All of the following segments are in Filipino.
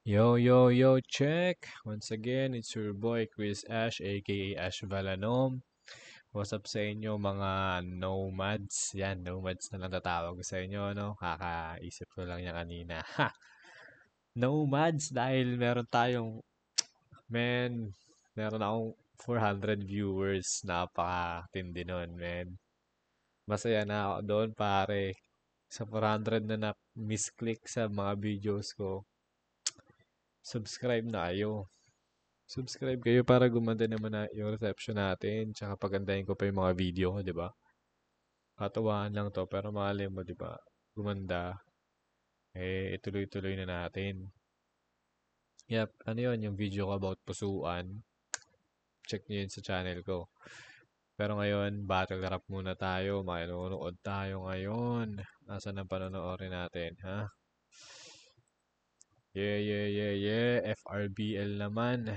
Yo, yo, yo, check! Once again, it's your boy Chris Ash, aka Ash Valanom. What's up sa inyo mga nomads? Yan, nomads na lang tatawag ko sa inyo, no? Kakaisip ko lang yan kanina. Ha! Nomads dahil man, meron akong 400 viewers. Napakatindi nun, man. Masaya na ako doon, pare. Sa 400 na misclick sa mga videos ko, subscribe na kayo. Subscribe kayo para gumanda naman na yung reception natin. Tsaka pagandahin ko pa yung mga video ko, di ba? Katawaan lang to, pero malay mo, di ba? Gumanda. Ituloy-tuloy na natin. Yep, ano yun, yung video ko about pusuan. Check nyo yun sa channel ko. Pero ngayon, battle rap muna tayo. Makinunood tayo ngayon. Nasaan ang panonoodin natin, ha? Yeah, yeah, yeah, yeah. FRBL naman.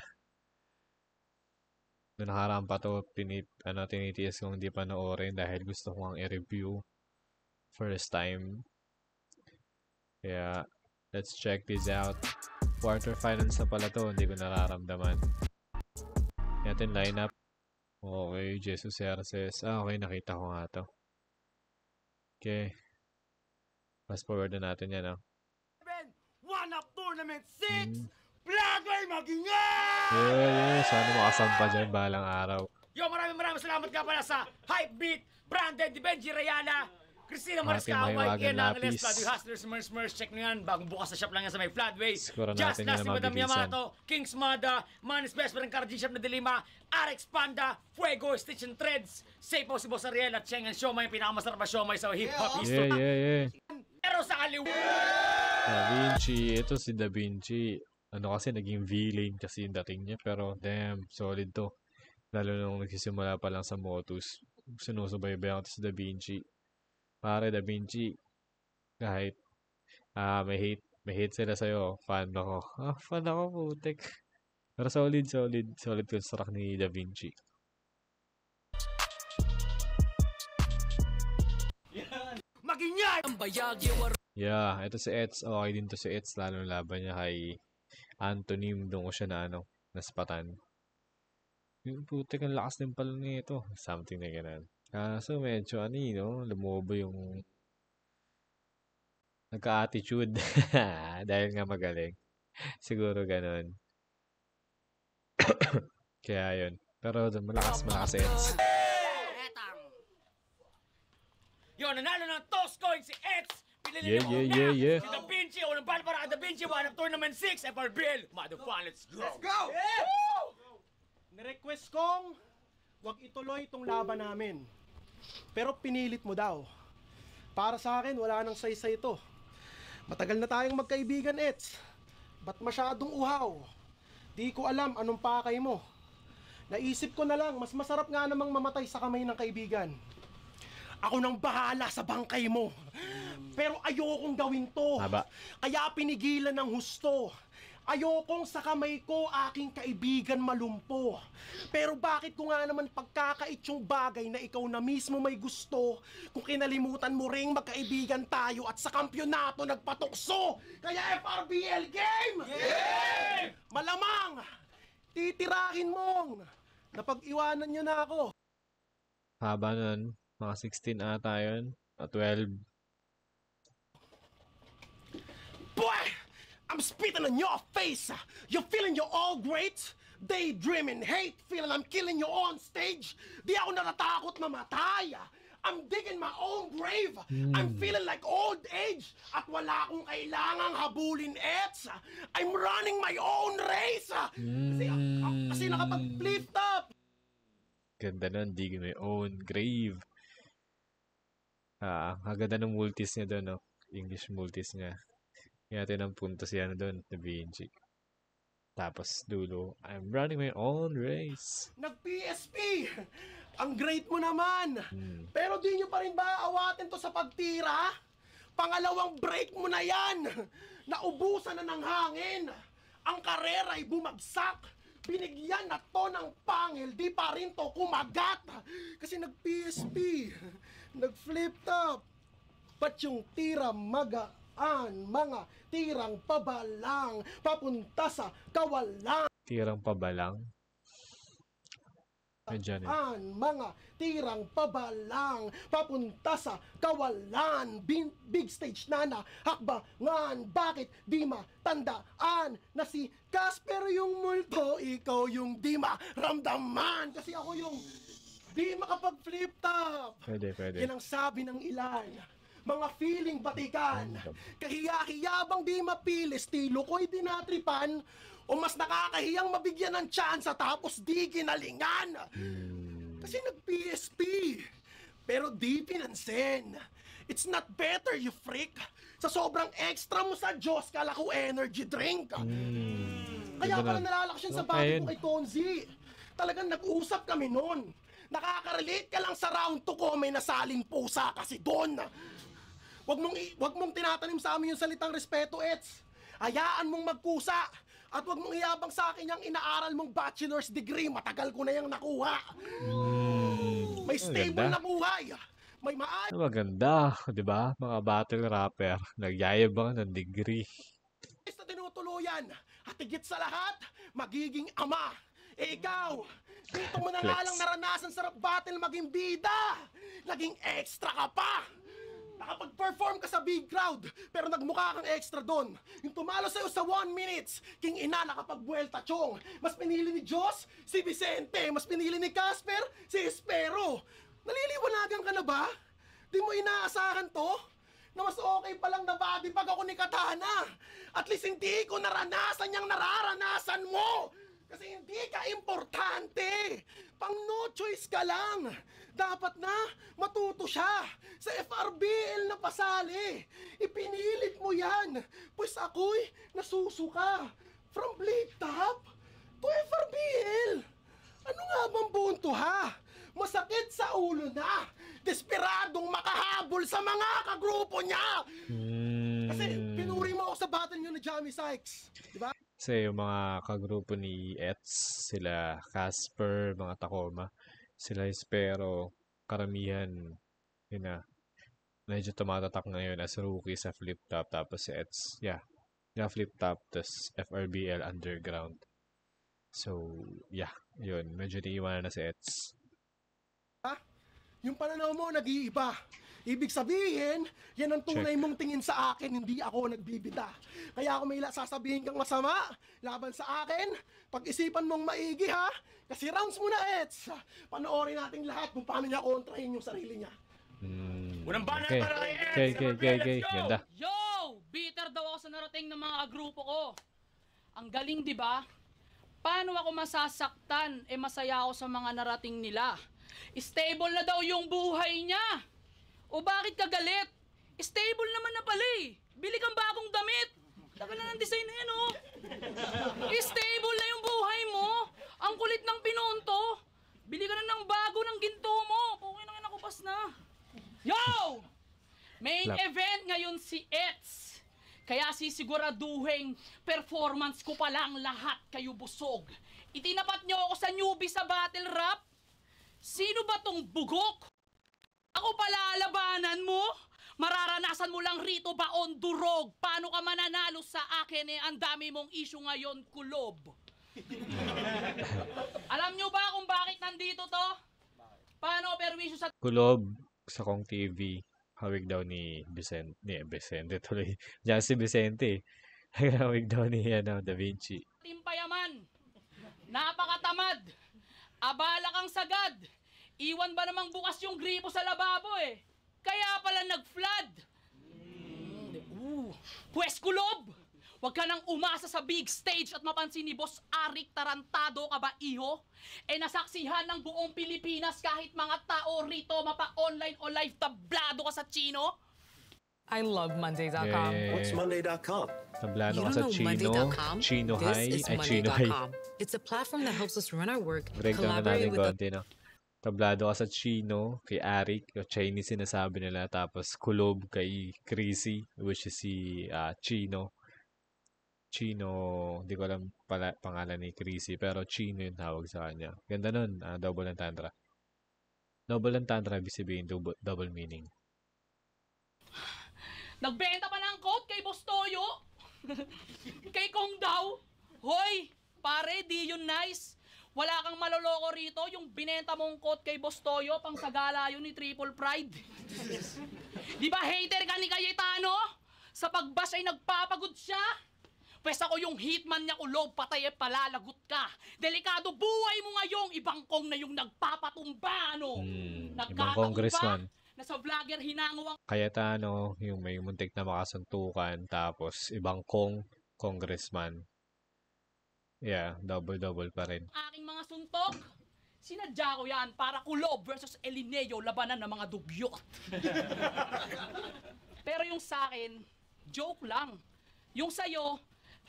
Noong nakaraan pa to, tinitiis kong hindi panoorin dahil gusto ko ang i-review. First time. Kaya, let's check this out. Quarterfinals na pala to, hindi ko nararamdaman. Natin lineup. Okay, Jesus Herces. Okay, nakita ko nga to. Okay. Fast forward na natin yan, oh. One up tournament 6! Flagway magingay! Yeah. Sana makasampa dyan balang araw. Yo, maraming salamat nga pala sa Hypebeat, Branded, Benji Rayana, Christina Mariscal, Mike Ian Angeles, Fladway Hustlers, Smurfs, check nyo yan. Bagong bukas sa shop lang yan sa may Fladway. Just Last ni Madam Yamato, Kings Mada, Manis Best Friend, Karajin Shop na Dilima, Arex Panda, Fuego, Stitch and Threads, Sapo si Boss Ariel at Cheng and Shomai, yung pinakamasarap na Shomai sa hip-hop history. Yeah. Pero sa kaliwa... Da Vinci. Ito si Da Vinci. Ano kasi, naging villain kasi yung dating niya. Pero, damn, solid to. Lalo nung nagsisimula pa lang sa Motus. Sinusubaybayan ko to si Da Vinci. Pare, Da Vinci. Kahit may hate sila sa'yo. Fan ako. Fan ako, putek. Pero solid construct ni Da Vinci. Magingay! Ang bayagi Yeah, ito si Eds. Okay din to si Eds. Lalo laban niya kay Antonym. Doon ko siya na naspatan. Yung putik ang lakas din pala nito. Something na ganun. So medyo lumobo yung nagka-attitude. Dahil nga magaling. Siguro ganun. Kaya yun. Pero malakas Eds. Yo, nanalo ng toss coin si Eds! Yeah. Si Da Vinci, unang bal para kay Da Vinci, one of tournament 6, FRBL. Motherfucker, let's go! Let's go! Yeah! Nirequest kong wag ituloy itong laban namin. Pero pinilit mo daw. Para sa akin, wala nang saysay ito. Matagal na tayong magkaibigan, Eds. Ba't masyadong uhaw? Di ko alam anong pakay mo. Naisip ko na lang, mas masarap nga namang mamatay sa kamay ng kaibigan. Ako nang bahala sa bangkay mo. Pero ayokong gawin to. Haba. Kaya pinigilan ng husto. Ayokong sa kamay ko aking kaibigan malumpo. Pero bakit ko nga naman pagkakait yung bagay na ikaw na mismo may gusto kung kinalimutan mo ring magkaibigan tayo at sa kampyonato nagpatukso? Kaya FRBL game! Yeah! Malamang! Titirahin mong napag-iwanan nyo na ako. Haba nun. Mga 16 ata yun. 12. Boy! I'm spitting on your face! You're feeling you're all great? Daydreaming, hate, feeling I'm killing you on stage? Di ako natatakot mamatay! I'm digging my own grave! I'm feeling like old age! At wala akong kailangang habulin, Eds! I'm running my own race! Kasi nakapag-lift up! Ganda nun. Dig my own grave. Kaganda ng multis niya doon, no? English multis niya. Kaya natin ang puntos yan doon, Da Vinci. Tapos dulo, I'm running my own race. Nag-PSP! Ang great mo naman! Pero di nyo pa rin ba aawatin to sa pagtira? Pangalawang break mo na yan! Naubusan na ng hangin! Ang karera ay bumagsak! Binigyan na to ng pangil, di pa rin to kumagat! Kasi nag-PSP, nag-flip top, ba't yung tira mga tirang pabalang papunta sa kawalan. Tirang pabalang? Mga tirang pabalang papunta sa kawalan. Big stage na hakbangan. Bakit di matandaan na si Casper yung multo, ikaw yung di maramdaman? Kasi ako yung di makapag-flip top. Pwede. Yan ang sabi ng ilan. Mga feeling batikan. Kahiya-hiyabang di mapili. Estilo ko'y dinatripan. O mas nakakahiyang mabigyan ng tsansa tapos di kinalingan. Kasi nag-PSP. Pero di pinansin. It's not better, you freak. Sa sobrang extra mo sa Diyos, kala ko energy drink. Kaya pala nalalakas yun sa bahay ko kay Konzi. Talagang nag-usap kami noon. Nakaka-relate ka lang sa round 2 ko, may nasaling pusa kasi doon. Wag mong tinatanim sa amin yung salitang respeto, Ets. Hayaan mong magkusa. At wag mong iyabang sa akin yung inaaral mong bachelor's degree. Matagal ko na yung nakuha. May stable na buhay. May maayos. Maganda, di ba? Mga battle rapper, nagyayabang ng degree. Na tinutuluyan. At higit sa lahat, magiging ama. Ikaw, dito mo na nga lang naranasan sa rap battle maging bida. Naging extra ka pa. Nakapag-perform ka sa big crowd, pero nagmukha kang extra doon. Yung tumalo sa'yo sa 1 minutes, King Ina nakapag-buelta chong. Mas pinili ni Diyos, si Vicente. Mas pinili ni Casper, si Espero. Naliliwanagan ka na ba? Di mo inaasahan to? Na mas okay palang na body pag ako ni Katana. At least hindi ko naranasan yung nararanasan mo. Kasi hindi ka importante. Pang no choice ka lang. Dapat na matuto siya sa FRBL na pasali. Ipinilit mo yan. Pues ako'y nasusuka. From Blade Top to FRBL. Ano nga bang punto ha? Masakit sa ulo na. Desperadong makahabol sa mga kagrupo niya. Kasi pinuri mo ako sa battle nyo ni Jamie Sykes. Diba? Kasi yung mga kagrupo ni Ets, sila Casper, mga Tacoma, sila Espero, karamihan, yun na, medyo tumatatak ngayon as rookie sa Flip Top, tapos si Ets, Flip Top, tapos FRBL Underground. So, yun, medyo naiiwanan na si Ets. Yung pananaw mo nag-iiba. Ibig sabihin, yan ang tunay mong tingin sa akin, hindi ako nagbibida. Kaya ako may sasabihin kang masama laban sa akin, pag-isipan mong maigi ha, kasi rounds mo na, Ets. Panoorin natin lahat kung paano niya kontrahin yung sarili niya. Unang banat para kay Eds. Okay. Ganda. Yo! Bitter daw ako sa narating ng mga grupo ko. Ang galing, di ba? Paano ako masasaktan? Masaya ako sa mga narating nila. Stable na daw yung buhay niya. O bakit ka galit? Stable naman na pala eh. Bili kang bagong damit. Tagal na ng design na yan oh. Stable na yung buhay mo. Ang kulit ng pinonto. Bili ka na ng bago ng ginto mo. Pukay na nga nakupas na. Yo! Main event ngayon si Ets. Kaya sisiguraduhin performance ko pa lang lahat kayo busog. Itinapat niyo ako sa newbie sa battle rap. Sino ba tong bugok? Ako pala labanan mo? Mararanasan mo lang rito baon durog. Paano ka mananalo sa akin ang dami mong issue ngayon, kulob? Alam nyo ba kung bakit nandito to? Paano perwisyo sa... Kulob sa Kong TV, hawig daw ni Vicente tuloy. Diyan si Vicente. Hawig daw ni Da Vinci. Timpayaman. Napakatamad. Abala kang sagad. Iwan ba namang bukas yung gripo sa lababo eh? Kaya pala nag-flood. Pwes kulob! Huwag ka nang umasa sa big stage at mapansin ni Boss Arik, tarantado ka ba iho? Nasaksihan ng buong Pilipinas kahit mga tao rito mapa-online o live tablado ka sa Chino? I love Monday.com. What's Monday.com? Tablado ka sa Chino. Chino High. Ay, Chino High. It's a platform that helps us run our work, Breakdown na collaborate natin with konti, no? Tablado ka sa Chino, kay Arik, yung Chinese sinasabi nila. Tapos, kulob kay Chrissy, which is si Chino. Chino, di ko alam pangalan ni Chrissy, pero Chino yung tawag sa kanya. Ganda nun, double entendre. Double entendre, ibig sabihin, double meaning. Nagbenta pa ng coat kay Boss Toyo. Kay Kong daw. Hoy, pare, di yun nice. Wala kang maloloko rito. Yung binenta mong coat kay Boss Toyo, pang sagala yun ni Triple Pride. Di ba hater ka ni Cayetano? Sa pagbash ay nagpapagod siya. Pwes ako yung hitman niya Kulob, patay e palalagot ka. Delikado buhay mo ngayong ibang kong na yung nagpapatumba, ano? Ibang congressman. Na sa vlogger hinango ang Cayetano, yung may muntik na makasuntukan, tapos ibang congressman. Yeah, double-double pa rin. aking mga suntok. Sinadya ko yan para Kulob versus Elineo, labanan ng mga dugyot. Pero yung sa akin, joke lang. Yung sa'yo,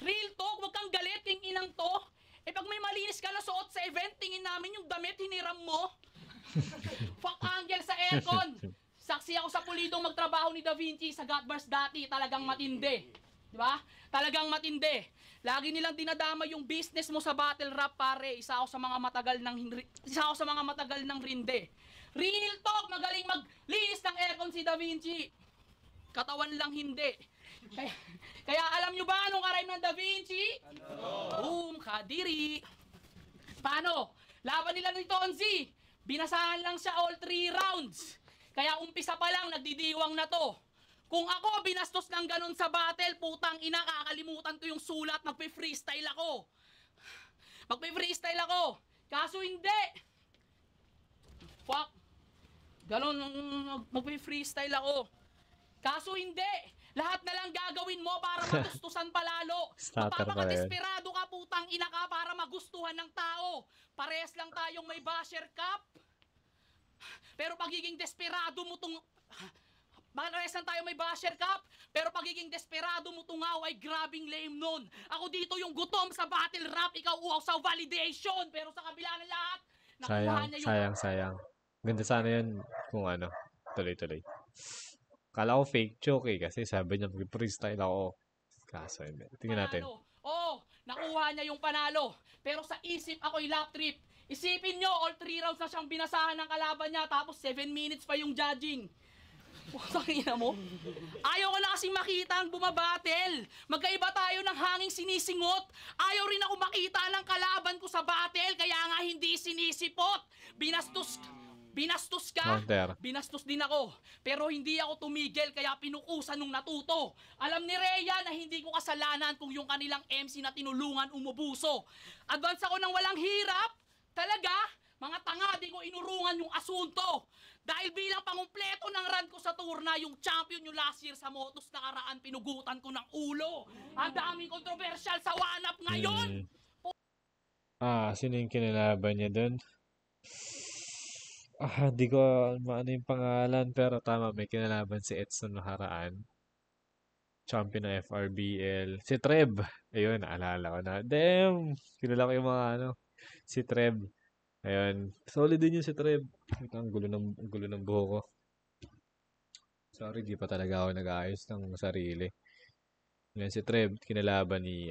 real talk, wag kang galit, king inang to. Eh pag may malinis ka na suot sa event, tingin namin yung damit hiniram mo. Fuck angle sa aircon. Saksi ako sa pulidong magtrabaho ni Da Vinci sa Godbars dati, talagang matindi. Di ba? Talagang matindi. Lagi nilang dinadama yung business mo sa battle rap, pare. Isa ako sa mga matagal ng rinde. Real talk, magaling maglinis ng aircon si Da Vinci. Katawan lang hindi. Kaya alam nyo ba anong karime ng Da Vinci? Boom, kadiri. Paano? Laban nila ni Tonzi. Binasahan lang siya all 3 rounds. Kaya umpisa pa lang, nagdidiwang na to. Kung ako binastos ng ganun sa battle, putang ina, kakalimutan ko yung sulat, magpe-freestyle ako. Kaso hindi. Fuck. Ganun, magpe-freestyle ako. Kaso hindi. Lahat na lang gagawin mo para magustusan palalo. Mapapakadesperado ka, putang ina ka, para magustuhan ng tao. Parehas lang tayong may basher cup. Pero pagiging desperado mo parehas lang tayo may basher cup, pero pagiging desperado mo tungaw ay grabing lame nun. Ako dito yung gutom sa battle rap, ikaw uaw sa validation. Pero sa kabila ng lahat, nakuha niya yung... Sayang. Ganda sana yun kung ano, tuloy-tuloy. Kala ko fake joke kasi sabi niya mag-freestyle ako. Kaso hindi. Tingnan natin. Nakuha niya yung panalo. Pero sa isip ako'y lap trip. Isipin nyo, all 3 rounds na siyang binasahan ng kalaban niya, tapos 7 minutes pa yung judging. Ina mo? Ayaw ko na kasing makita ang bumabattle. Magkaiba tayo ng hanging sinisingot. Ayaw rin ako makita ng kalaban ko sa battle, kaya nga hindi sinisipot. Binastos ka? Counter. Binastos din ako. Pero hindi ako tumigil, kaya pinukusan nung natuto. Alam ni Rhea na hindi ko kasalanan kung yung kanilang MC na tinulungan umubuso. Advance ako ng walang hirap. Talaga? Mga tanga, di ko inurungan yung asunto. Dahil bilang pangumpleto ng run ko sa turna, yung champion yung last year sa Motos nakaraan, pinugutan ko ng ulo. Ang daming kontrobersyal sa wanap ngayon. Sino yung kinalaban niya dun? Di ko maano yung pangalan, pero tama, may kinalaban si Edson nakaraan. Champion ng FRBL. Si Treb. Ayun, naalala ko na. Damn! Kilala ko yung mga si Treb. Ayun. Solid din yung si Treb. Ang gulo ng buho ko. Sorry, di pa talaga ako nag-aayos ng sarili. Yan si Treb, kinalaban ni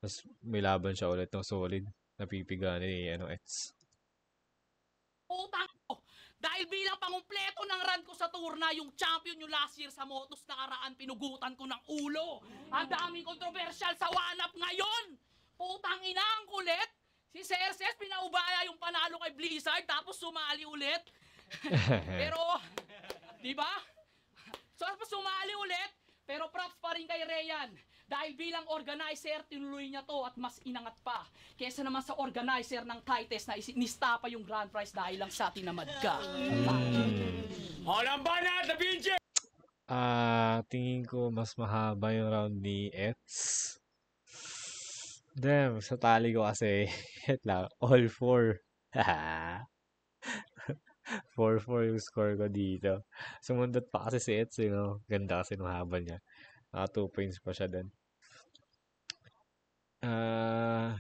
Tapos may laban siya ulit ng solid. Napipiga ni Eds. Utang ko! Dahil bilang pangumpleto ng run ko sa turna, yung champion yung last year sa Motos nakaraan, pinugutan ko ng ulo. Ang daming kontrobersyal sa wanap ngayon. Putang ina, ang kulit. Si Cerces, pinaubaya yung panalo kay Blizzard, tapos sumali ulit. Pero, di ba? So, tapos sumali ulit, pero props pa rin kay Ryan. Dahil bilang organizer, tinuloy niya to at mas inangat pa. Kesa naman sa organizer ng Kites na nista pa yung grand prize dahil lang sa tinamad ka. Walang banat, Da Vinci! Tingin ko mas mahaba yung round ni Eds. Damn, sa tali ko kasi, all 4. 4-4 yung score ko dito. Sumundot pa kasi si Eds, ganda kasi nung haba niya. 2 points pa siya dun.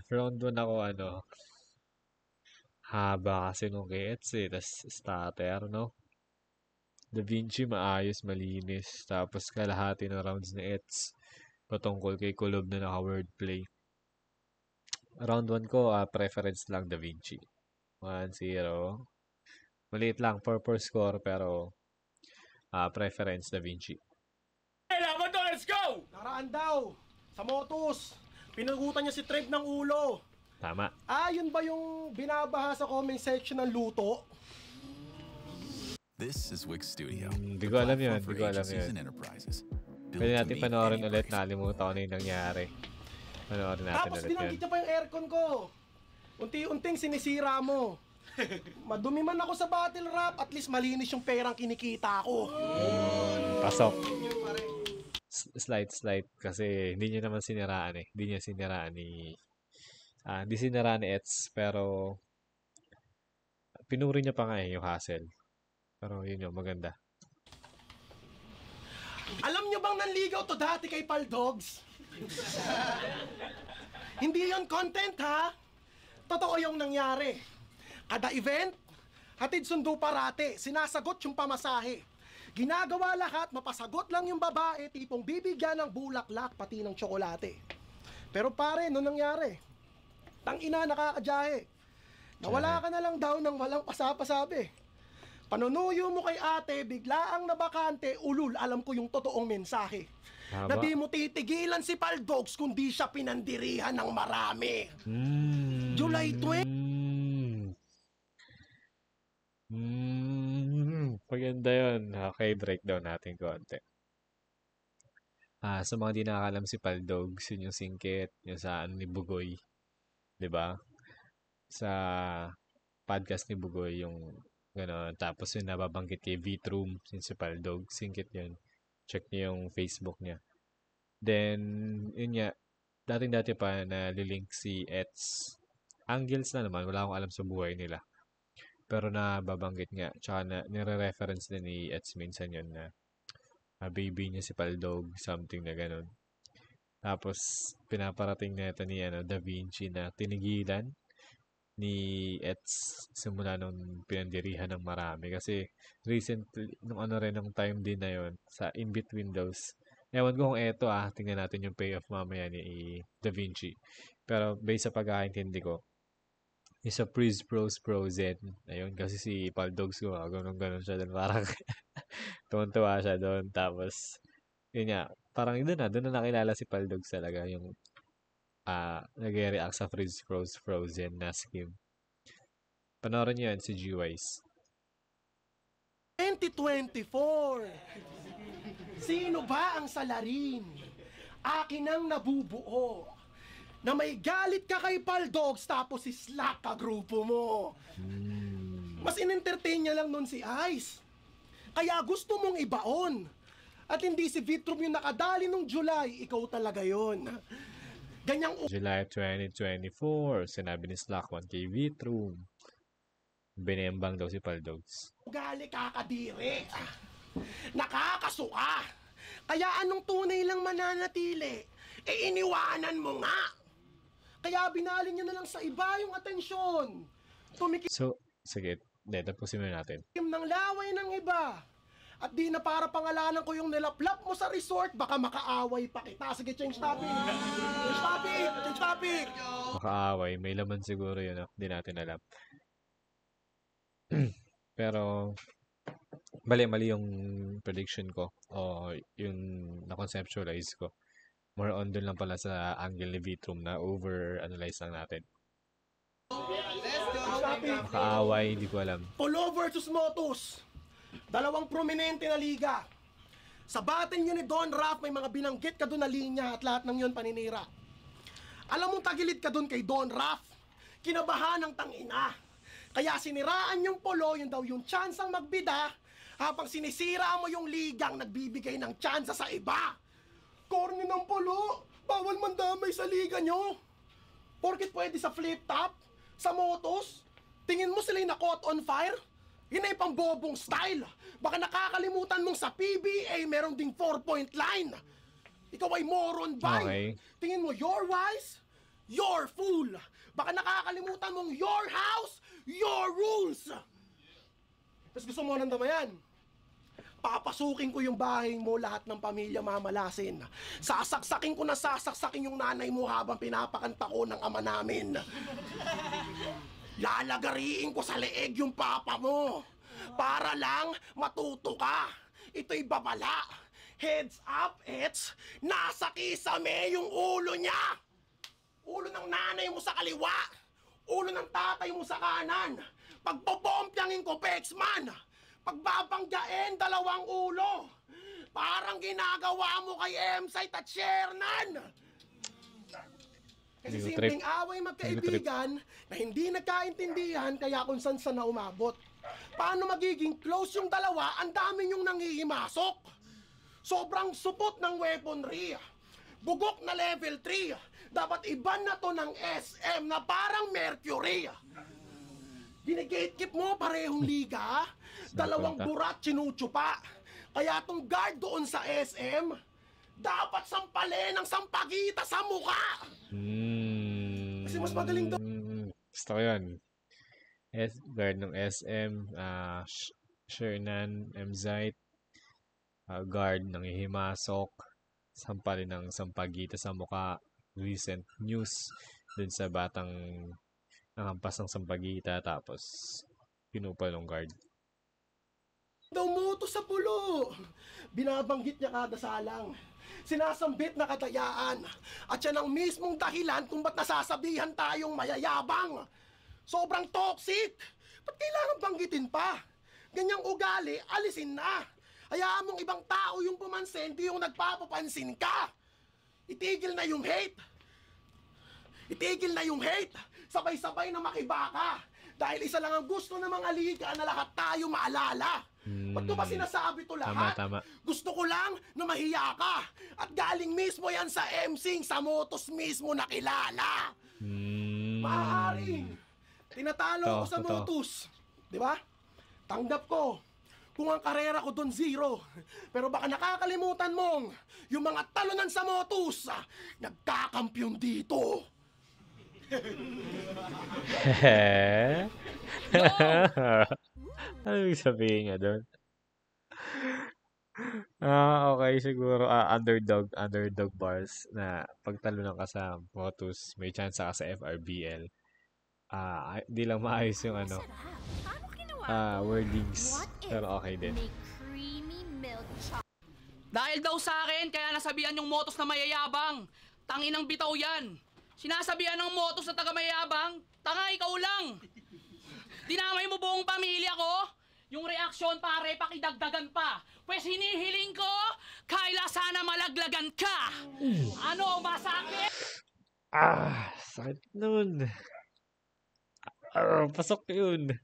Round 1 ako, haba kasi nung kay Eds tas starter, Da Vinci maayos, malinis. Tapos kalahati ng rounds ni Eds patungkol kay Kulob na naka-wordplay. Round 1 ko, preference lang Da Vinci. 1-0. Maliit lang, 4-4 score, pero preference Da Vinci. Karaan daw, sa Motus, pinagutan niya si Trev ng ulo. Tama. Yun ba yung binabaha sa comment section ng luto? This is Wix Studio. Hindi ko alam yun. Pwede natin panoorin ulit. Nakalimutan ko na yung nangyari. Panoorin natin Tapos ulit binanggit yun. niya pa yung aircon ko. Unti-unting sinisira mo. Madumi man ako sa battle rap, at least malinis yung perang kinikita ko. Pasok. Slight. Kasi hindi niya naman siniraan eh. Hindi niya siniraan ni... Hindi siniraan ni Eds. Pero... pinuri niya pa nga eh, yung hassle. Pero yun yung maganda. Alam niyo bang nanligaw to dati kay Paldogs? Hindi yon content ha? Totoo yung nangyari. Kada event, hatid sundo parate, sinasagot yung pamasahe. Ginagawa lahat, mapasagot lang yung babae, tipong bibigyan ng bulaklak pati ng tsokolate. Pero pare, no nangyari? Tangina, nakakadyahe. Nawala ka na lang daw ng walang pasapasabi. Panunuyo mo kay ate, biglaang nabakante, ulul, alam ko yung totoong mensahe. Na di mo titigilan si Paldogs kung di siya pinandirihan ng marami. July 20. Maganda yun. Okay, breakdown natin konti. Sa mga di nakakalam si Paldogs, yun yung singkit, yung sa ano ni Bugoy. 'Di ba? Sa podcast ni Bugoy, yung gano'n. Tapos yung nababanggit kay V-Troom, yung si Paldogs, singkit yun. Check niyo yung Facebook niya. Then, yun nga, dating-dati pa na lilink si Eds. Angles na naman, wala akong alam sa buhay nila. Pero nababanggit nga, tsaka na nire-reference din ni Eds minsan yun na baby niya si Paldog, something na ganun. Tapos, pinaparating na ito ni Da Vinci na tinigilan ni Eds simula nung pinandirihan ng marami. Kasi, recently, nung nung time din na yun, sa in-between those, ewan ko kung eto tingnan natin yung payoff mamaya ni Da Vinci. Pero, based sa pagkakaintindi ko, isa Priz Pros Prozen. Ayun, kasi si Paldogs ko, ganun siya doon. Parang tuwan-tuwa siya doon. Tapos, yun nga, parang doon na nakilala si Paldogs talaga. Yung nag-react sa Priz Pros Prozen na scheme. Panoorin niyo yan si G-Wise. 2024. Sino ba ang salarin? Akin ang nabubuo. Na may galit ka kay Paldogs tapos slack ka grupo mo. Mas in-entertain niya lang nun si Ice. Kaya gusto mong ibaon. At hindi si V-Troom yung nakadali nung July, ikaw talaga yon. Ganyang July 2024, sinabi ni Slack 1 kay V-Troom. Binembang daw si Paldogs. ugali kakadiri. Nakakasuka. Kaya anong tunay lang mananatili? Iniwanan mo nga. Kaya binalin niya na lang sa iba yung atensyon. Tumikim So, sige, tapusin muna natin. ng laway ng iba. At di na para pangalanan ko yung nilaplap mo sa resort, baka makaaway pa kita. Sige, change topic. Change topic. Makaaway, may laman siguro yun. Hindi natin alam. Pero, mali yung prediction ko o yung na-conceptualize ko. More on dun lang pala sa angle ni V-Troom na over-analyze lang natin. Makaaway, hindi ko alam. Polo versus Motus. Dalawang prominente na liga. Sa batin yun ni Don Raff, may mga binanggit ka doon na linya at lahat ng yun paninira. Alam mong tagilid ka doon kay Don Raff. Kinabahan ng tangina. Kaya siniraan yung polo, yun daw yung tsansang magbida, habang sinisira mo yung ligang nagbibigay ng tsansa sa iba. Corny ng polo, bawal mandamay sa liga nyo. Porkit pwede sa flip top, sa Motus, tingin mo sila'y na-caught on fire? Yun ay pambobong style. Baka nakakalimutan mong sa PBA meron ding 4-point line. Ikaw ay moron ba? Okay. Tingin mo you're wise? You're fool. Baka nakakalimutan mong your house, your rules. Tapos gusto mo nang damayan? Papasukin ko yung bahay mo, lahat ng pamilya mamalasin. Sasaksakin ko na sasaksakin yung nanay mo habang pinapakanta ko ng ama namin. Lalagariin ko sa leeg yung papa mo. Para lang matuto ka. Ito'y babala. Heads up, Ets! Nasa kisame yung ulo niya! Ulo ng nanay mo sa kaliwa! Ulo ng tatay mo sa kanan! Pagbobompyangin ko, Pexman! Pagbabanggain, dalawang ulo! Parang ginagawa mo kay M-Site at Shernan! Kasi simpleng away magkaibigan na hindi nagkaintindihan kaya kung saan na umabot. Paano magiging close yung dalawa, ang dami yung nangihimasok. Sobrang supot ng weaponry. Bugok na level 3. Dapat iban na to ng SM na parang Mercury. Gine-gatekeep mo parehong liga. Dalawang burat sinutsupa. Kaya tong guard doon sa SM, dapat sampalin ng sampagita sa mukha. Kasi mas magaling doon. Gusto ko yun. Guard ng SM, Shernan, M-Site, guard ng hihimasok, sampalin ng sampagita sa mukha. Recent news dun sa batang nakampas ng sampagita tapos pinupal ng guard. Dumuto sa pulo. Binabanggit niya kada salang. Sinasambit na katayaan. At yan ang mismong dahilan kung ba't nasasabihan tayong mayayabang. Sobrang toxic. Ba't kailangan banggitin pa? Ganyang ugali, alisin na. Hayaan mong ibang tao yung pumansin, di yung nagpapapansin ka. Itigil na yung hate. Itigil na yung hate. Sabay-sabay na makibaka. Dahil isa lang ang gusto ng mga liga na lahat tayo maalala. Ba't ko ba sinasabi to lahat? Tama. Gusto ko lang na mahiya ka. At galing mismo yan sa MCing, sa motos mismo na kilala. Maaaring tinatalo ko sa motos. Di ba? Tanggap ko kung ang karera ko doon 0. Pero baka nakakalimutan mong yung mga talunan sa motos nagkakampyon dito. Ano yung sabihin niya doon? Okay, siguro underdog bars na pagtalo ng ka sa Motus, may chance ka sa FRBL. Di lang maayos yung wordings, pero okay din. Dahil daw sa akin, kaya nasabihan yung Motos na mayayabang. Tanginang bitaw yan. Sinasabihan ng Motos na taga-mayabang, tanga ikaw lang. Dinamay mo buong pamilya ko? Yung reaksyon pare, pakidagdagan pa. Pues hinihiling ko, Kyla sana malaglagan ka. Ano, masakit? Sakit nun. Pasok yun.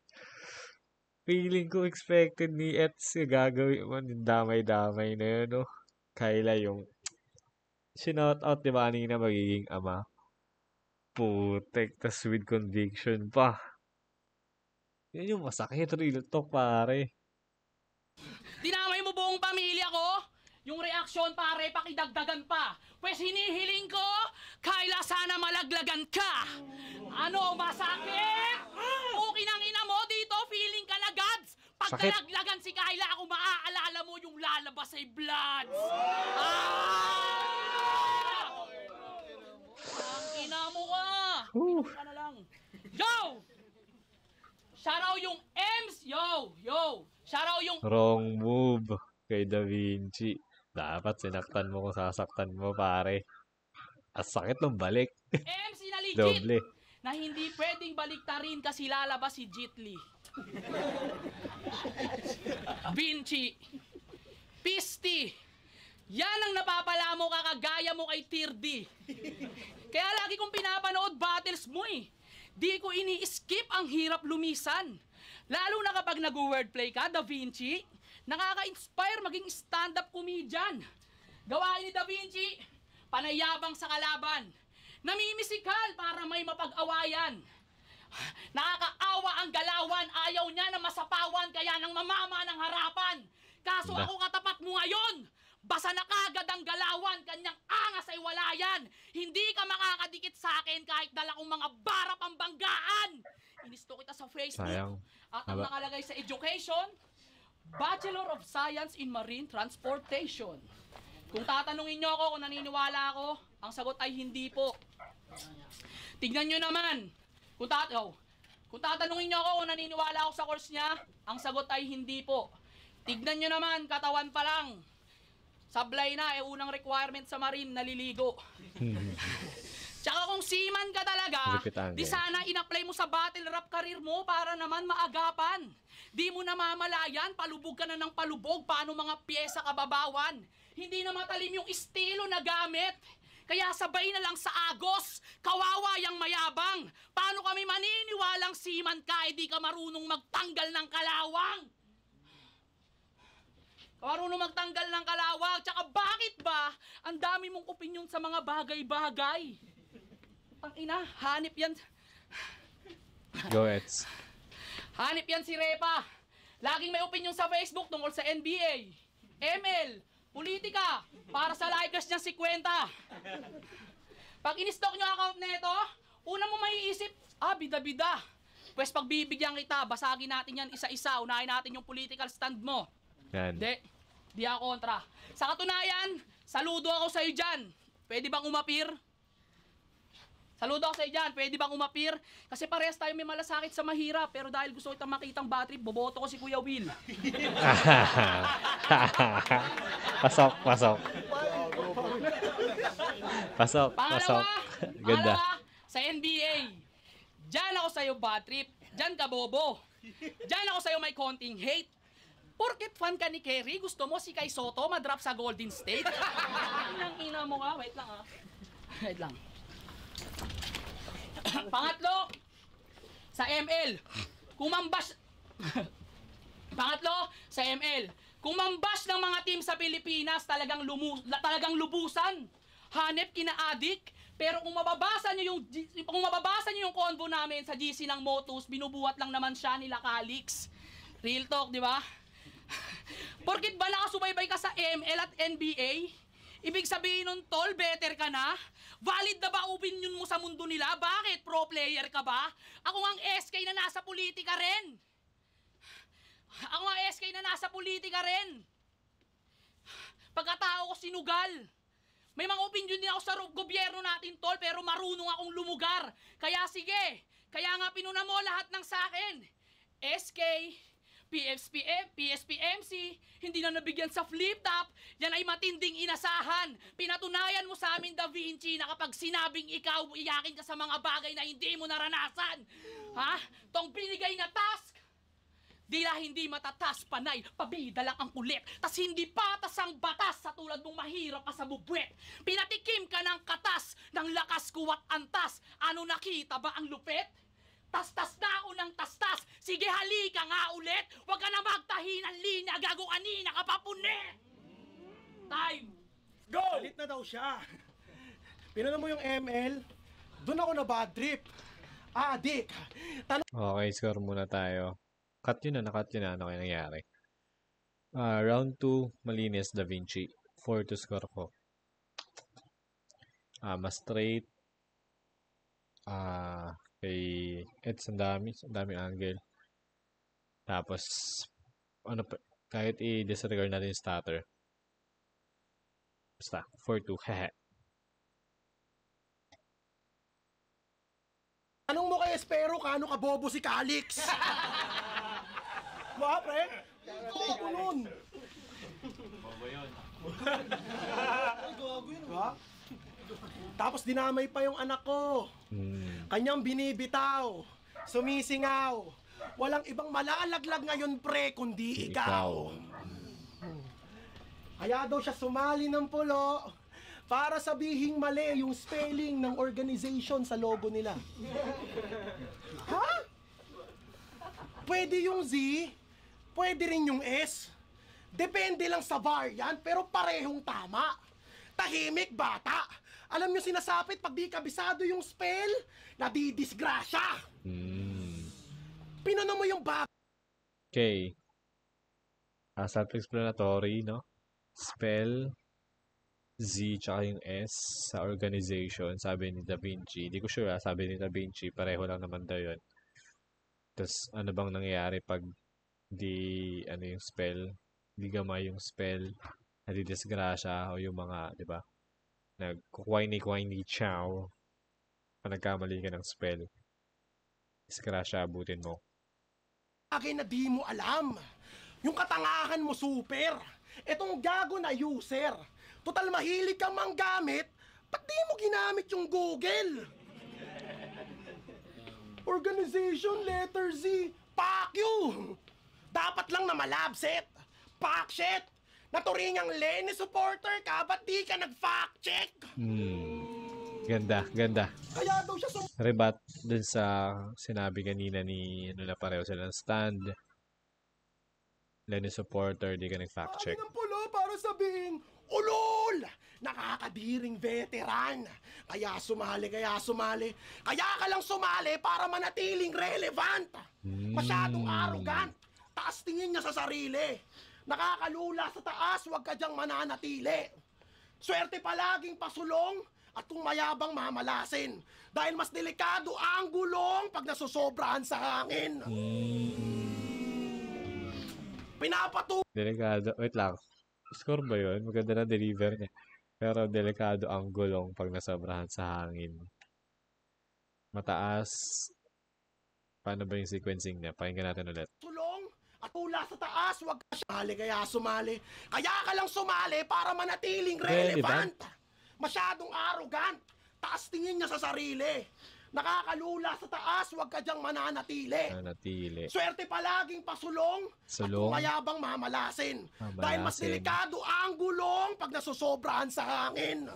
Feeling ko expected ni Ets gagawin mo yung damay-damay na yun, no? Kyla yung shinout out, di ba kanina magiging ama? Putek, tas with conviction pa. Yan yung masakit, real talk, pare. Dinamay mo buong pamilya ko? Yung reaksyon, pare, pakidagdagan pa. Pues hinihiling ko, Kyla, sana malaglagan ka. Ano, masakit? Okay nang ina mo dito, feeling ka na gods. Pag nalaglagan si Kyla, ako maaalala mo yung lalabas ay bloods. Ang ina mo ka. Inom ka na lang. Yo! Shoutout yung Ems! Yo! Shoutout yung... Wrong move kay Da Vinci. Dapat sinaktan mo kung sasaktan mo, pare. Ang sakit ng balik. Ems na legit! Doble. Na hindi pwedeng baliktarin kasi lalabas si Jitli. Vinci. Pisti. Yan ang napapala mo kakagaya mo kay Tirdi. Kaya lagi kong pinapanood battles mo eh. Di ko ini-skip ang hirap lumisan. Lalo na kapag nag-wordplay ka, Da Vinci, nakaka-inspire maging stand-up comedian. Gawain ni Da Vinci, panayabang sa kalaban. Namimisikal para may mapag-awayan. Nakakaawa ang galawan, ayaw niya na masapawan, kaya nang mamama ng harapan. Kaso ako katapat mo ngayon. Basa na kagad ang galawan, kanyang angas ay wala yan. Hindi ka makakadikit sa akin kahit dala kong mga bara pambanggaan. Inisto kita sa Facebook. Sayang. At ang nakalagay sa education, Bachelor of Science in Marine Transportation. Kung tatanungin nyo ako kung naniniwala ako, ang sagot ay hindi po. Tignan nyo naman. Kung tatanungin nyo ako kung naniniwala ako sa course niya, ang sagot ay hindi po. Tignan nyo naman, katawan pa lang. Sablay na, unang requirement sa Marine, naliligo. Tsaka kung seaman ka talaga, di sana in-apply mo sa battle rap career mo para naman maagapan. Di mo namamalayan, palubog ka na ng palubog, paano mga pyesa kababawan. Hindi na matalim yung estilo na gamit. Kaya sabay na lang sa agos, kawawa yang mayabang. Paano kami maniniwalang seaman ka, di ka marunong magtanggal ng kalawang? Marunong magtanggal ng kalawang, tsaka bakit ba ang dami mong opinyon sa mga bagay-bagay? Ina, hanip yan. Go, Eds. Hanip yan si Repa. Laging may opinion sa Facebook tungkol sa NBA, ML, politika, para sa likers niyang 50. Pag in-stock niyo account nito, una mo maiisip, bida-bida. Pwes pag bibigyan kita, basagin natin yan isa-isa, unahin natin yung political stand mo. Yan. Di ako kontra. Sa katunayan, saludo ako sa'yo dyan. Pwede bang umapir? Saludo ako sa dyan, pwede bang umapir? Kasi parehas tayo may malasakit sa mahirap, pero dahil gusto kitang makitang bad trip, boboto ko si Kuya Will. Pasok. Pangalawa, Ganda. sa NBA. Dyan ako sa'yo bad trip, dyan ka bobo. Dyan ako sa'yo may konting hate. Porket fan ka ni Kerry, gusto mo si Kai Soto madrop sa Golden State? Ina mo ka, wait lang. Pangatlo, sa ML, kung mambash ng mga team sa Pilipinas, talagang lubusan. Hanep kina-addict. Pero kung mababasa niyo yung convo namin sa GC ng Motus, binubuhat lang naman siya nila Calix. Real talk, di ba? Porkit ba nakasubaybay ka sa ML at NBA? Ibig sabihin nun, tol, better ka na? Valid na ba opinion mo sa mundo nila? Bakit? Pro player ka ba? Ako ang SK na nasa politika rin. Pagkatao ko sinugal. May mga opinion din ako sa gobyerno natin, tol, pero marunong akong lumugar. Kaya sige, kaya nga pinuna mo lahat ng sakin. SK, PSPMC, hindi na nabigyan sa flip top, yan ay matinding inasahan. Pinatunayan mo sa amin, Da Vinci, na kapag sinabing ikaw, iyakin ka sa mga bagay na hindi mo naranasan. Tong binigay na task, hindi matatas, panay, pabida lang ang kulit, tas hindi patas ang batas sa tulad mong mahirap ka sa bubwet. Pinatikim ka ng katas, ng lakas kuwat antas. Ano nakita ba ang lupit? Tas-tas na unang tas-tas. Sige, halika nga ulit. Huwag ka na magtahi ng linya. Gago kanina ka pa punit. Time. Go! Galit na daw siya. Pinala mo yung ML, doon ako na bad trip. Dick. Okay, score muna tayo. Cut yun na. Ano kaya nangyari? Round 2, malinis, Da Vinci. 4 to score ko. Mas straight. Kay Eds, ang dami angle. Tapos, kahit i-disregard natin yung starter. Basta, 4-2, hehe. Anong mo kay Espero, kano ka bobo si Calix? Ba, pre? Bobo nun. Bobo yun. Ba? Tapos dinamay pa yung anak ko. Kanyang binibitaw, sumisingaw. Walang ibang malalaglag ngayon, pre, kundi ikaw. Kaya daw siya sumali ng pulo para sabihing mali yung spelling ng organization sa logo nila. Pwede yung Z, pwede rin yung S. Depende lang sa variant, pero parehong tama. Tahimik, bata. Alam nyo sinasapit, pag di kabisado yung spell, nadidisgrasya. Pinano mo yung bag. Okay. Self-explanatory, no? Spell, Z, tsaka yung S sa organization, sabi ni Da Vinci. Di ko sure, sabi ni Da Vinci, pareho lang naman daw yun. Tapos, ano bang nangyayari pag yung spell, di gamay yung spell, nadidisgrasya, o yung mga, di ba? Nag-whiny chow, pag nagkamali ka ng spell, disgrasya, abutin mo. Bagay na di mo alam. Yung katangahan mo super. Etong gago na user. Total mahilig kang manggamit, ba't di mo ginamit yung Google? Organization letter Z. Fuck you! Dapat lang na malabset. Fuck shit! Naturingang Lenny supporter ka, ba't di ka nag-fact check? Ganda, ganda. Kaya daw siya Rebat dun sa sinabi kanina ni na pareho silang stand. Lenny supporter, di ka nag-fact check. ng pulo para sabihin, ulol! Nakakadiring veteran. Kaya sumali. Kaya ka lang sumali para manatiling relevant. Masyadong arrogant. Taas tingin niya sa sarili. Nakakalula sa taas, huwag ka diyang mananatili. Swerte palaging pasulong at kung mayabang mamalasin. Dahil mas delikado ang gulong pag nasusobrahan sa hangin. Delikado. Wait lang. Score ba yun? Maganda na deliver niya. Pero delikado ang gulong pag nasobrahan sa hangin. Mataas. Paano ba yung sequencing niya? Pakinggan natin ulit. Sulong at tula sa taas, huwag ka sumali. Kaya ka lang sumali para manatiling relevant. Masyadong arrogant. Taas tingin niya sa sarili. Nakakalula sa taas, huwag ka diyang mananatili. Swerte palaging pasulong at kung mayabang mamalasin. Dahil mas delikado ang gulong pag nasusobrahan sa hangin.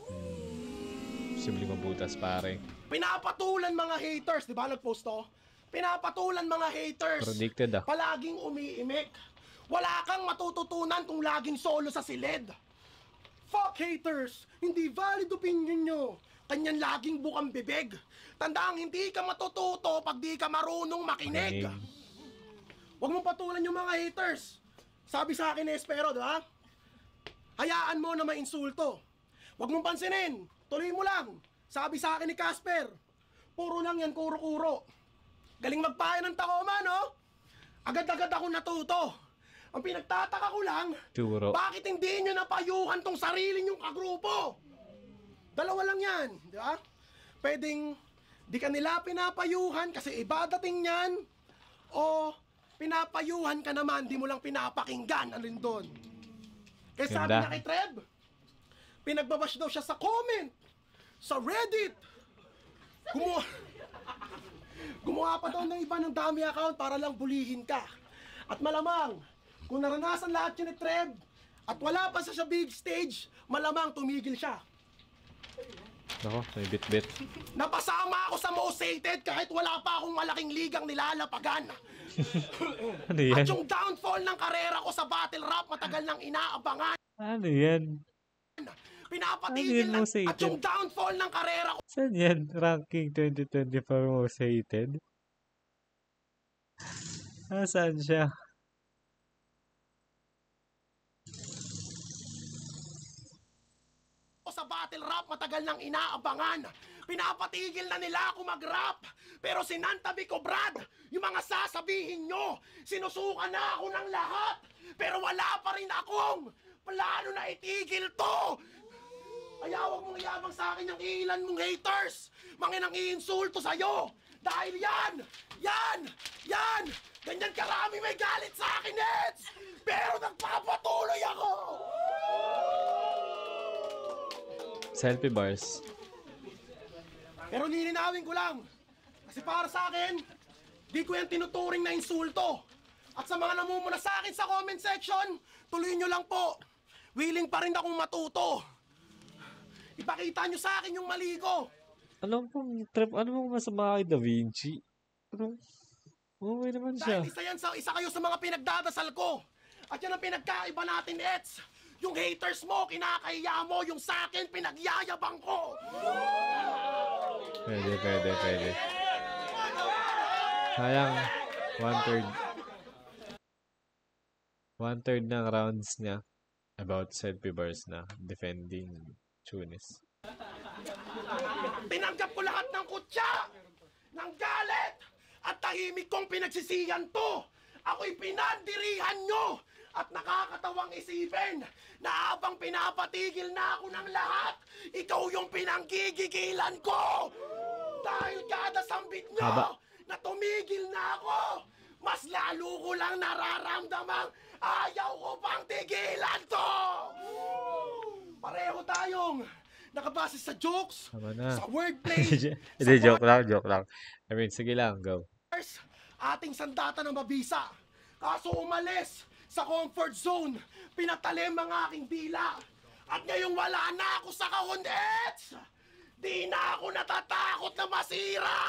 Simpleng mabutas, pare. Pinapatulan mga haters, di ba nag-post to? Pinapatulan mga haters. Predicted Palaging umiimik. Wala kang matututunan kung laging solo sa silid. Fuck haters! Hindi valid opinion nyo. Kanyan laging bukang bibig. Tandang hindi ka matututo pag di ka marunong makinig. Huwag mong patulan yung mga haters. Sabi sa akin ni Espero, di ba? Hayaan mo na mainsulto. Huwag mong pansinin. Tuloy mo lang. Sabi sa akin ni Casper, puro lang yan, kuro-kuro. Galing magpahay ng Tacoma, no? Agad-agad ako natuto. Ang pinagtataka ko lang, bakit hindi nyo napayuhan tong sarili nyong kagrupo? Dalawa lang yan, di ba? Pwedeng di ka nila pinapayuhan kasi iba dating yan, o pinapayuhan ka naman, di mo lang pinapakinggan, alin doon. Kaya sabi niya kay Trev, pinagbabash daw siya sa comment, sa Reddit. Gumawa pa daw ng iba ng dami account para lang bulihin ka. At malamang, kung naranasan lahat yun ni Trev, at wala pa sa big stage, malamang tumigil siya. Ako, may bit-bit. Napasama ako sa most hated kahit wala pa akong malaking ligang nilalapagan. Ano yan? At yung downfall ng karera ko sa battle rap matagal nang inaabangan. Ano yan? Pinapatigil lang. At yung downfall ng karera ko. Saan yan? Ranking 2024 most hated? Saan siya? Sa battle rap matagal nang inaabangan. Pinapatigil na nila ako mag-rap. Pero sinantabi ko, Brad, yung mga sasabihin nyo, sinusukan na ako ng lahat. Pero wala pa rin akong plano na itigil to. Kaya huwag mong iyabang sa akin yung ilan mong haters. Manginang iinsulto sa'yo. Dahil yan, ganyan karami may galit sa akin, Nets. Pero nagpapatuloy ako. Selfie bars. Pero nilinawin ko lang. Kasi para sa akin, di ko yan tinuturing na insulto. At sa mga namumuna sa akin sa comment section, tuloy nyo lang po. Willing pa rin akong matuto. Ipakita nyo sa akin yung mali ko. Ano pong masama kay Da Vinci? Okay naman siya. Dahil isa kayo sa mga pinagdadasal ko. At yan ang pinagkaiba natin, Eds. Yung haters mo, kinakahiya mo. Yung sa akin, pinagyayabang ko. Pwede. Sayang, 1/3. 1/3 ng rounds niya about selfie bars na defending Tunis. Tinanggap ko lahat ng kutya, ng galit, at tahimik kong pinagsisiyan to. Ako'y pinandirihan nyo. At nakakatawang isipin na habang pinapatigil na ako ng lahat, ikaw yung pinanggigigilan ko. Dahil kada sambit nyo na tumigil na ako, mas lalo ko lang nararamdamang ayaw ko pang tigilan to! Pareho tayong nakabase sa jokes, Tama na. sa wordplay, Hindi, joke lang. I mean, sige lang, go. ating sandata na mabisa. Kaso umalis sa comfort zone, pinatalim ang aking dila. At ngayong wala na ako sa kahundits, di na ako natatakot na masira.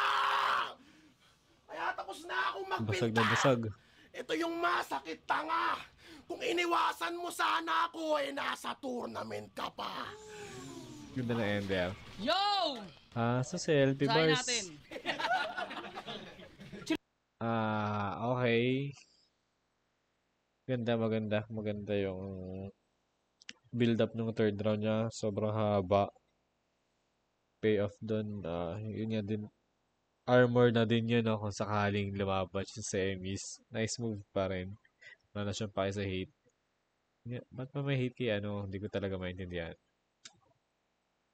Kaya tapos na akong Basag magbinta. na basag. Ito yung masakit tanga. Kung iniwasan mo sana ako, nasa tournament ka pa. Ganda na MDF. Yo! So selfie Sahin bars. natin. Okay. Maganda yung build up ng third round niya. Sobrang haba. Payoff doon. Yun nga din. Armor na din yun, no, kung sakaling lumaban siya sa semis. Nice move pa rin. Wala na siyang pake sa hate. Ba't pa may hate kay Hindi ko talaga maintindihan.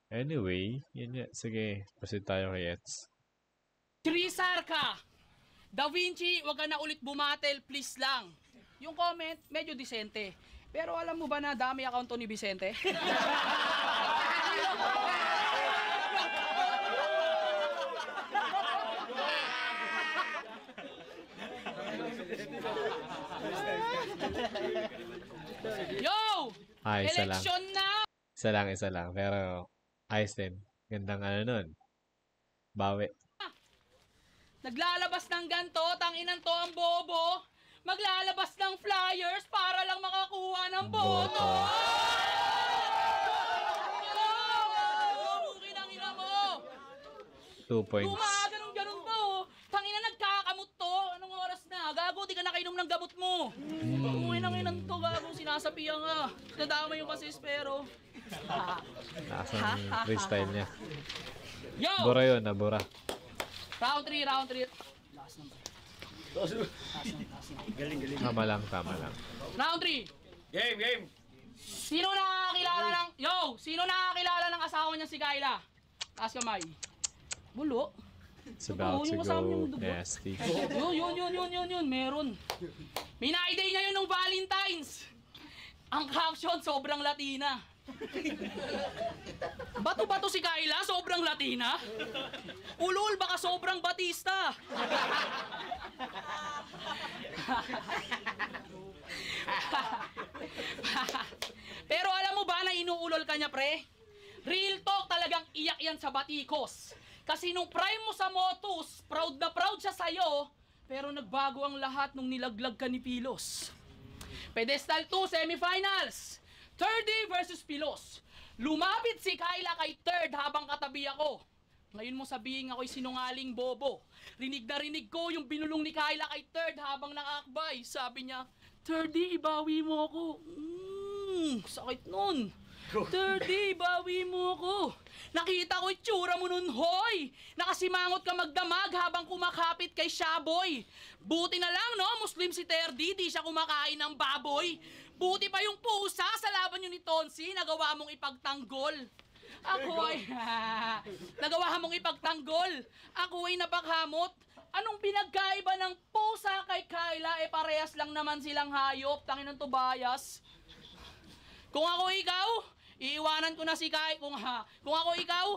Anyway, yun nga. Sige, proceed tayo kay Eds. Trisarka! Da Vinci, wag ka na ulit bumatel, please lang. Yung comment, medyo disente. Pero alam mo ba na dami account to ni Vicente? Yo! Isa lang. Election na! Isa lang. Pero, ayos din. Gandang nun. Bawi. Naglalabas ng ganto, tanginan to ang bobo. Maglalabas ng flyers para lang makakuha ng boto. Kinang ina mo. 2 points. Ganun pa oh. Tangina nagkakamot to. Anong oras na? Gago, di ka nakainom ng gamot mo. Kinang to, gago. Sinasabihan nga. Nadama yung pasis pero. Taas ang freestyle niya. Yo! Bura yun, nabura. Round 3. Last number. Tama lang. Round 3. Game. Sino nakakilala ng asawa niya si Kyla? Taas kamay. Bulo. It's about to yung kasama go niyang dugo. nasty. Yun, meron. May na-idea niya yun nung Valentine's. Ang caption, sobrang Latina. Bato-bato si Kyla, sobrang Latina. Ulul, baka sobrang Batista. Pero alam mo ba na inuulol ka niya, pre? Real talk, talagang iyak yan sa batikos. Kasi nung prime mo sa Motus, proud na proud siya sa'yo, pero nagbago ang lahat nung nilaglag ka ni Pilos. Pedestal 2 semifinals. Thirdy versus Pilos. Lumapit si Kyla kay Third habang katabi ako. Ngayon mo sabihin ako'y sinungaling bobo. Rinig na rinig ko yung binulong ni Kyla kay Third habang nakakbay. Sabi niya, Thirdy, ibawi mo ako. Sakit nun. Thirdy, ibawi mo ako. Nakita ko itsura mo nun, hoy. Nakasimangot ka magdamag habang kumakapit kay Shaboy. Buti na lang, no? Muslim si Thirdy, di siya kumakain ng baboy. Buti pa yung pusa sa laban nyo ni Tonsi, nagawa mong ipagtanggol. Nagawa mong ipagtanggol. Ako ay napakhamot. Anong pinagkaiba ng pusa kay Kyla? Parehas lang naman silang hayop. Tangin ng Tobias. Kung ako ikaw, iiwanan ko na si Kyla. Kung ako ikaw,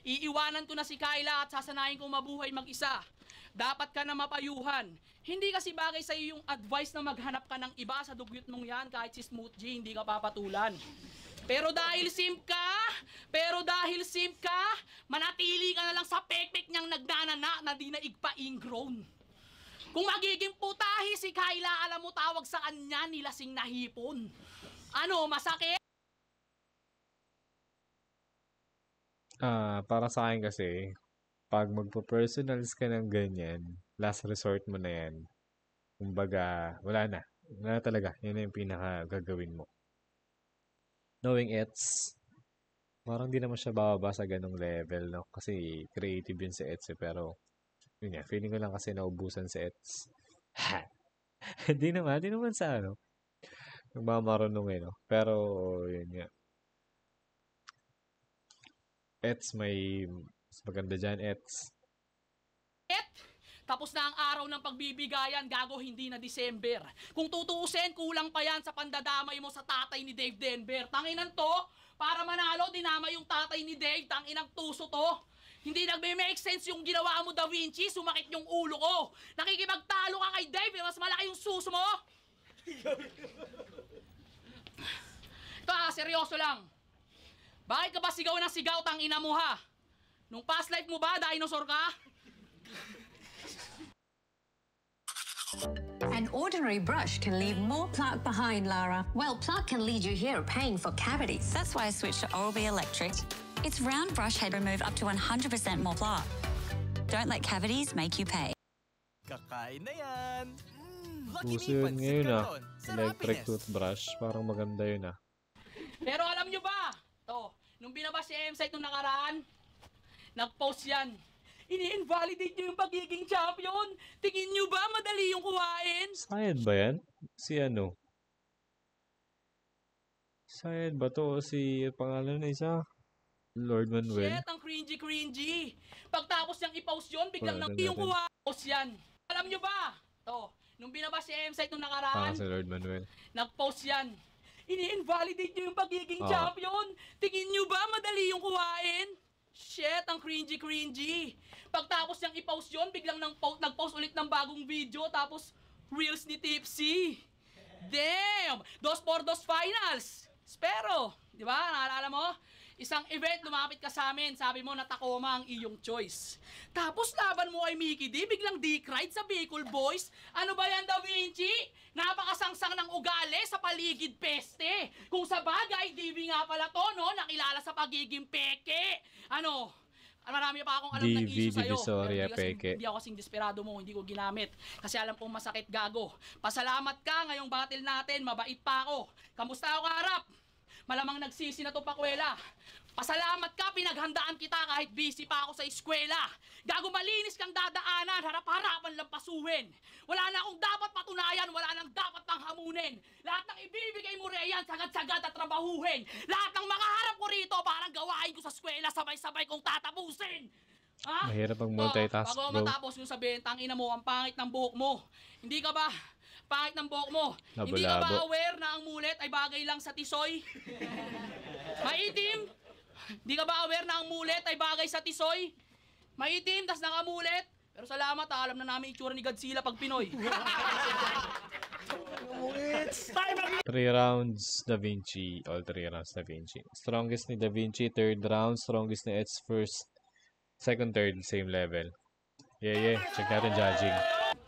iiwanan ko na si Kyla at sasanayin kong mabuhay mag-isa. Dapat ka na mapayuhan. Hindi kasi bagay sa'yo yung advice na maghanap ka ng iba sa dugyot mong yan kahit si Smooth G, hindi ka papatulan. Pero dahil simp ka, manatili ka na lang sa pekpek niyang nagnanana na di na igpa ingrown. Kung magiging putahi si Kyla, alam mo tawag sa kanya nilasing na hipon. Ano, masakit? Para sa akin kasi, pag magpo-personals ka ng ganyan, last resort mo na yan. Kumbaga, wala na. Wala na talaga. Yan na yung pinaka gagawin mo. Knowing Eds, parang di naman siya bababa sa ganong level, no? Kasi creative yun si Eds eh. Pero, yun nga, feeling ko lang kasi naubusan si Eds. Di naman sa nagmamarunong eh, no? Pero, yun nga. Eds may mas maganda dyan, Eds. Tapos na ang araw ng pagbibigayan, gago, hindi na December. Kung tutuusin, kulang pa yan sa pandadamay mo sa tatay ni Dave Denver. Tanginan to, para manalo, dinama yung tatay ni Dave, tanginang tuso to. Hindi nagme-make sense yung ginawa mo, Da Vinci, sumakit yung ulo ko. Nakikipagtalo ka kay Dave, mas malaki yung suso mo. Ito seryoso lang. Bakit ka ba sigaw ng sigaw, tangina mo ha? Nung past life mo ba, dinosaur ka? An ordinary brush can leave more plaque behind, Lara. Well, plaque can lead you here paying for cavities. That's why I switched to Oral-B Electric. Its round brush head remove up to 100% more plaque. Don't let cavities make you pay. Kakain na yan! Uso yun ngayon electric toothbrush. Parang maganda yun Pero alam nyo ba? To, nung binaba si M-Site nung nakaraan, nag-post yan. Ini-invalidate nyo yung pagiging champion. Tingin nyo ba madali yung kuhain? Sayad ba yan? Si ano? Sayad ba to? Si pangalan na isa? Lord Manuel. Shit, ang cringy. Pagtapos niyang i-post yun, biglang nang yung kuha. Post yan. Alam nyo ba? To, nung binaba si M-Site nung nakaraan, si Lord Manuel. nag-post yan. Ini-invalidate nyo yung pagiging champion. Tingin nyo ba madali yung kuhain? Shit, ang cringy. Pagtapos niyang i-post yun, biglang nag-post ulit ng bagong video, tapos reels ni Tipsy. Damn! 2-4-2 finals! Pero, di ba, naalala mo? Isang event, lumapit ka sa amin, sabi mo na Tacoma ang iyong choice. Tapos laban mo kay Mickey D, biglang dick-ride sa Bicol Boys. Ano ba yan, Da Vinci? Napakasangsang ng ugali sa paligid peste. Kung sa bagay, DV nga pala to, no? Nakilala sa pagiging peke. Ano? Marami pa akong alam ng issue sa'yo. Hindi ako kasing desperado mo, hindi ko ginamit. Kasi alam kong masakit, gago. Pasalamat ka ngayong battle natin, mabait pa ako. Kamusta ako kaharap? Malamang nagsisi na to pakwela. Pasalamat ka, pinaghandaan kita kahit busy pa ako sa eskwela. Gago, malinis kang dadaanan, harap-harapan lang pasuhin. Wala na akong dapat patunayan, wala nang dapat pang hamunin. Lahat ng ibibigay mo riyan, sagad-sagad at trabahuhin. Lahat ng makaharap ko rito, parang gawain ko sa eskwela, sabay-sabay kong tatapusin. Ha? Mahirap ang multitask, bago bro. matapos yung sabihin, tangina mo, ang pangit ng buhok mo. Hindi ka ba pangit ng buhok mo? Labo-labo. Hindi ka ba aware na ang mulet ay bagay lang sa tisoy? Maitim? Hindi ka ba aware na ang mulet ay bagay sa tisoy? Maitim, tas nakamulet. Pero salamat, alam na namin itsura ni Godzilla pag Pinoy. 3 rounds Da Vinci. All 3 rounds Da Vinci. Strongest ni Da Vinci, 3rd round. Strongest ni Eds, 1st. 2nd, 3rd, same level. Yeah. Check natin judging.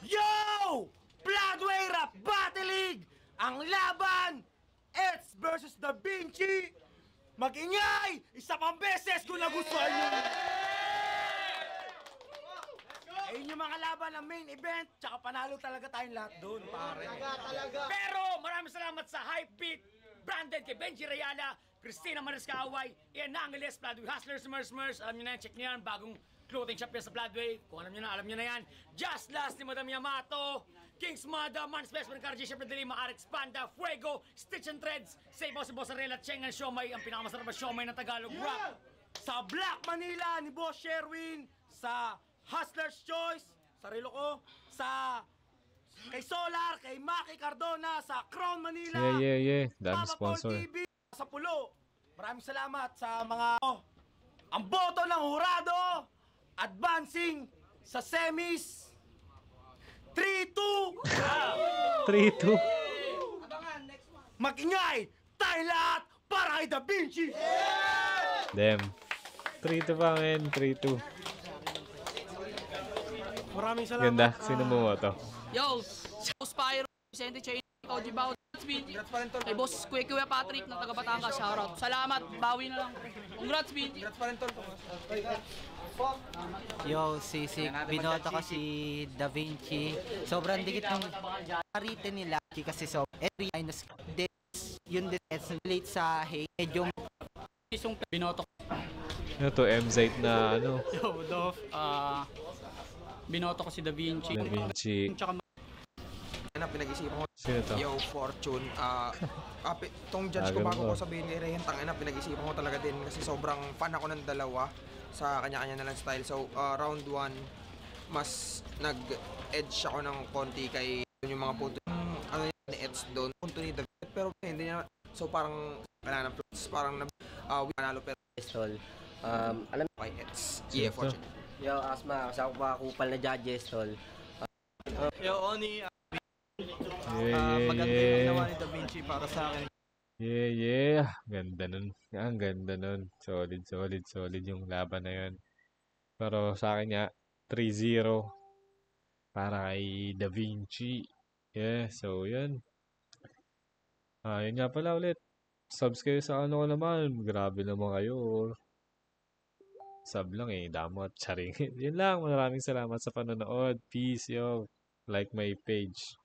Yo! Broadway Rap Battle League! Ang laban! Eds versus Da Vinci! Mag-ingay! Isa pang beses kung nagustuhan nyo! Ayun yung mga laban ng main event, tsaka panalo talaga tayong lahat doon, pare. Pero maraming salamat sa Hypebeat, branded kay Benji Rayala, Christina Mariscaaway, Ian Angeles, Floodway Hustlers, Mers, alam nyo na yan, check nyo yan, bagong clothing shop yan sa Floodway, kung alam nyo na yan. Just Last ni Madam Yamato, King's Mada, Man's Best Friend, Karji, Siyempre Dilima, Arex Panda, Fuego, Stitch and Threads, Save House, Boss Arela, Cheng and Siomay, ang pinakamasarap na siomay ng Tagalog rap. Sa Black Manila ni Boss Sherwin, sa Hustler's Choice, sa Rilo ko, sa kay Solar, kay Maki Cardona, sa Crown Manila. Yeah. Dami sponsor. TV, sa Pulo. Maraming salamat sa mga ang boto ng hurado, advancing sa semis. 3-2. 3-2. Mag-ingay, tayo lahat para kay Da Vinci. Damn. 3-2 pa ngayon. 3-2. Maraming salamat. Ganda. Sino mo to? Yo, Spyro, Vicente Chain, Koji Bao, kay Boss Kuya Patrick ng taga Batangas, shoutout. Salamat, bawi na lang. Congrats, Vinci. Yo, Sisik, binoto ko si Da Vinci. Sobrang dikit ng karite nila kasi every minus this, yun din late sa hate. Medyo Isong binoto ko. Ano to? M-Zite na ano? Yo, Dov, binoto ko si Da Vinci. Da Vinci. Tsaka na pinag-isipan ko. Sino to? Yo, Fortune. Tong judge ko bago ko sabihin kay Rehen, tangina, pinag-isipan ko talaga din kasi sobrang fan ako ng dalawa sa kanya-kanya na lang style. So, round 1, mas nag-edge ako ng konti kay yung mga punto ano yung edge doon punto ni David pero hindi niya so parang kailangan ng plots parang nanalo pero Tol. Alam mo kay edge. Yeah, fortunate. Yo, Asma, sa kupal na judges, Tol. Yo, Oni, Yeah. maganda yung ginawa ni Da Vinci para sa akin. Yeah. Ganda nun. Ang ganda nun. Solid yung laban na yun. Pero sa akin nga, 3-0 para kay Da Vinci. Yeah, so yun. Yun nga pala ulit. Subscribe sa ano ko naman. Grabe naman kayo. Sub lang damot. Charing. Yun lang. Maraming salamat sa panonood. Peace, yo. Like my page.